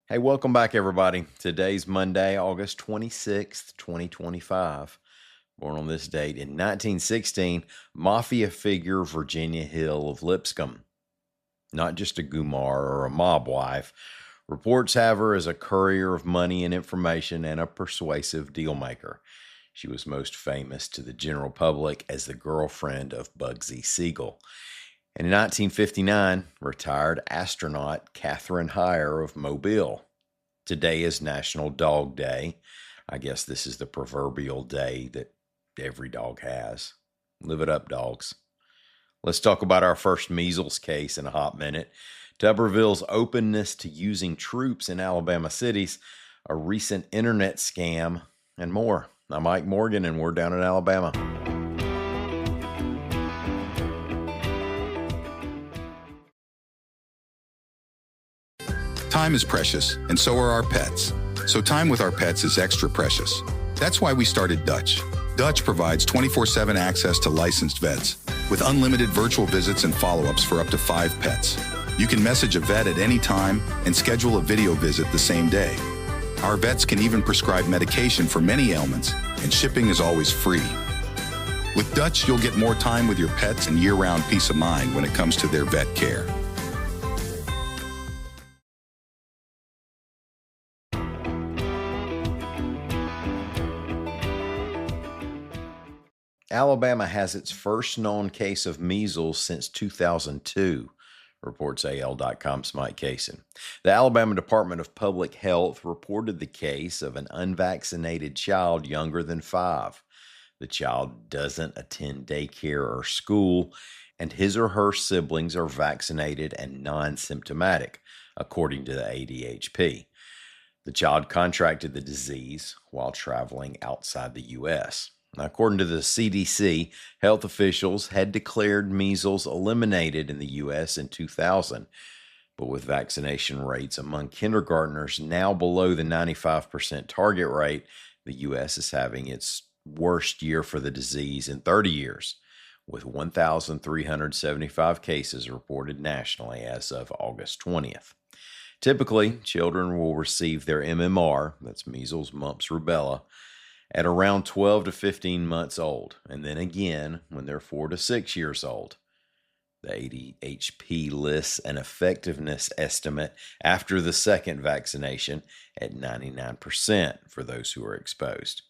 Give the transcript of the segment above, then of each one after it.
Hey, welcome back, everybody. Today's Monday, August 26th, 2025. Born on this date in 1916, mafia figure Virginia Hill of Lipscomb. Not just a Gumar or a mob wife. Reports have her as a courier of money and information and a persuasive dealmaker. She was most famous to the general public as the girlfriend of Bugsy Siegel. And in 1959, retired astronaut Catherine Heyer of Mobile. Today is National Dog Day. I guess this is the proverbial day that every dog has. Live it up, dogs. Let's talk about our first measles case in a hot minute. Tuberville's openness to using troops in Alabama cities, a recent internet scam, and more. I'm Mike Morgan, and we're down in Alabama. Time is precious, and so are our pets. So time with our pets is extra precious. That's why we started Dutch. Dutch provides 24/7 access to licensed vets, with unlimited virtual visits and follow-ups for up to 5 pets. You can message a vet at any time and schedule a video visit the same day. Our vets can even prescribe medication for many ailments, and shipping is always free. With Dutch, you'll get more time with your pets and year-round peace of mind when it comes to their vet care. Alabama has its first known case of measles since 2002, reports AL.com's Mike Cason. The Alabama Department of Public Health reported the case of an unvaccinated child younger than 5. The child doesn't attend daycare or school, and his or her siblings are vaccinated and non-symptomatic, according to the ADHP. The child contracted the disease while traveling outside the U.S. Now, according to the CDC, health officials had declared measles eliminated in the U.S. in 2000, but with vaccination rates among kindergartners now below the 95% target rate, the U.S. is having its worst year for the disease in 30 years, with 1,375 cases reported nationally as of August 20th. Typically, children will receive their MMR, that's measles, mumps, rubella, at around 12 to 15 months old, and then again when they're 4 to 6 years old. The ADHP lists an effectiveness estimate after the second vaccination at 99% for those who are exposed.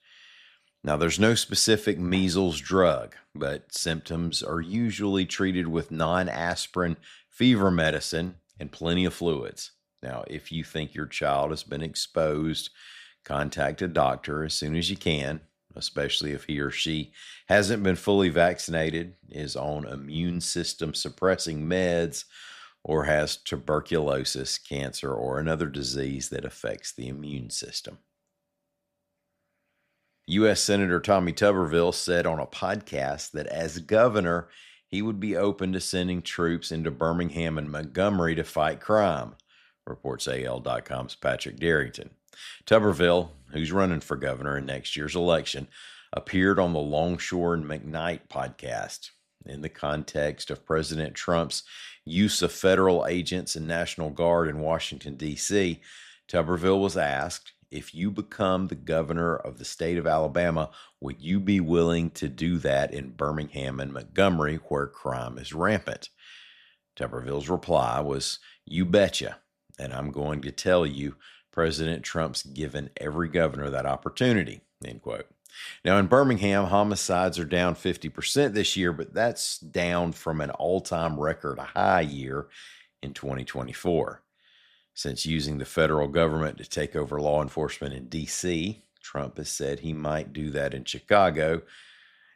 Now, there's no specific measles drug, but symptoms are usually treated with non-aspirin fever medicine and plenty of fluids. Now, if you think your child has been exposed, contact a doctor as soon as you can, especially if he or she hasn't been fully vaccinated, is on immune system suppressing meds, or has tuberculosis, cancer, or another disease that affects the immune system. U.S. Senator Tommy Tuberville said on a podcast that as governor, he would be open to sending troops into Birmingham and Montgomery to fight crime, reports AL.com's Patrick Darrington. Tuberville, who's running for governor in next year's election, appeared on the Longshore and McKnight podcast. In the context of President Trump's use of federal agents and National Guard in Washington, D.C., Tuberville was asked, if you become the governor of the state of Alabama, would you be willing to do that in Birmingham and Montgomery, where crime is rampant? Tuberville's reply was, you betcha, and I'm going to tell you, President Trump's given every governor that opportunity, end quote. Now, in Birmingham, homicides are down 50% this year, but that's down from an all-time record high year in 2024. Since using the federal government to take over law enforcement in D.C., Trump has said he might do that in Chicago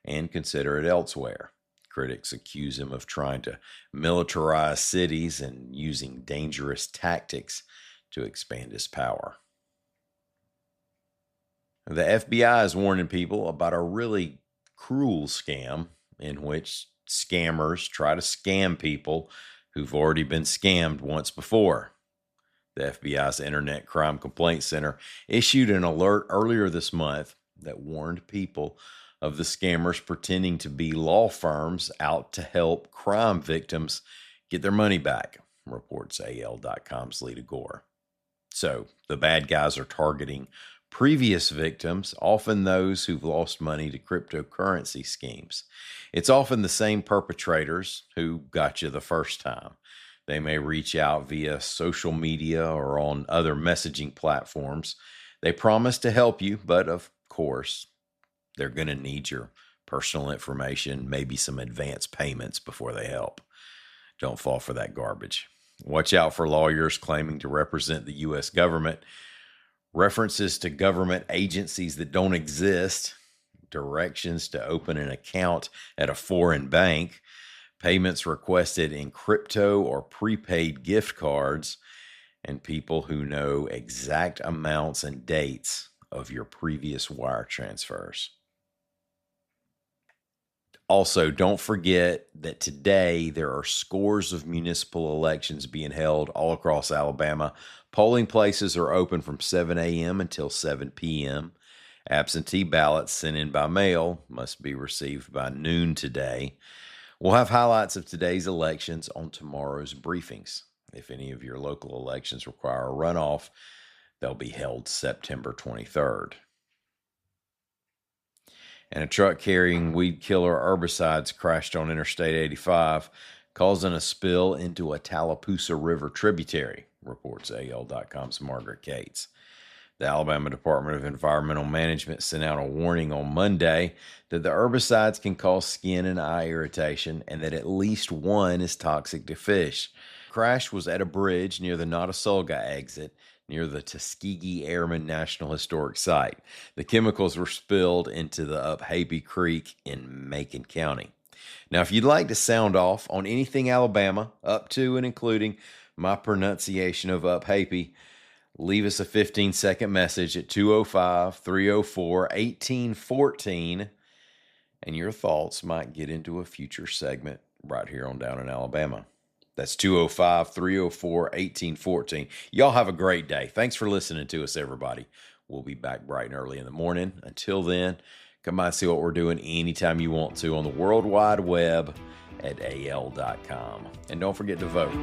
and consider it elsewhere. Critics accuse him of trying to militarize cities and using dangerous tactics to expand his power. The FBI is warning people about a really cruel scam in which scammers try to scam people who've already been scammed once before. The FBI's Internet Crime Complaint Center issued an alert earlier this month that warned people of the scammers pretending to be law firms out to help crime victims get their money back, reports AL.com's Lita Gore. So the bad guys are targeting previous victims, often those who've lost money to cryptocurrency schemes. It's often the same perpetrators who got you the first time. They may reach out via social media or on other messaging platforms. They promise to help you, but of course, they're going to need your personal information, maybe some advance payments before they help. Don't fall for that garbage. Watch out for lawyers claiming to represent the U.S. government, references to government agencies that don't exist, directions to open an account at a foreign bank, payments requested in crypto or prepaid gift cards, and people who know exact amounts and dates of your previous wire transfers. Also, don't forget that today there are scores of municipal elections being held all across Alabama. Polling places are open from 7 a.m. until 7 p.m. Absentee ballots sent in by mail must be received by noon today. We'll have highlights of today's elections on tomorrow's briefings. If any of your local elections require a runoff, they'll be held September 23rd. And a truck carrying weed killer herbicides crashed on Interstate 85, causing a spill into a Tallapoosa River tributary, reports AL.com's Margaret Cates. The Alabama Department of Environmental Management sent out a warning on Monday that the herbicides can cause skin and eye irritation and that at least one is toxic to fish. The crash was at a bridge near the Notasulga exit near the Tuskegee Airmen National Historic Site. The chemicals were spilled into the Uphappy Creek in Macon County. Now, if you'd like to sound off on anything Alabama, up to and including my pronunciation of Uphappy, leave us a 15-second message at 205-304-1814, and your thoughts might get into a future segment right here on Down in Alabama. That's 205-304-1814. Y'all have a great day. Thanks for listening to us, everybody. We'll be back bright and early in the morning. Until then, come by and see what we're doing anytime you want to on the World Wide Web at AL.com. And don't forget to vote.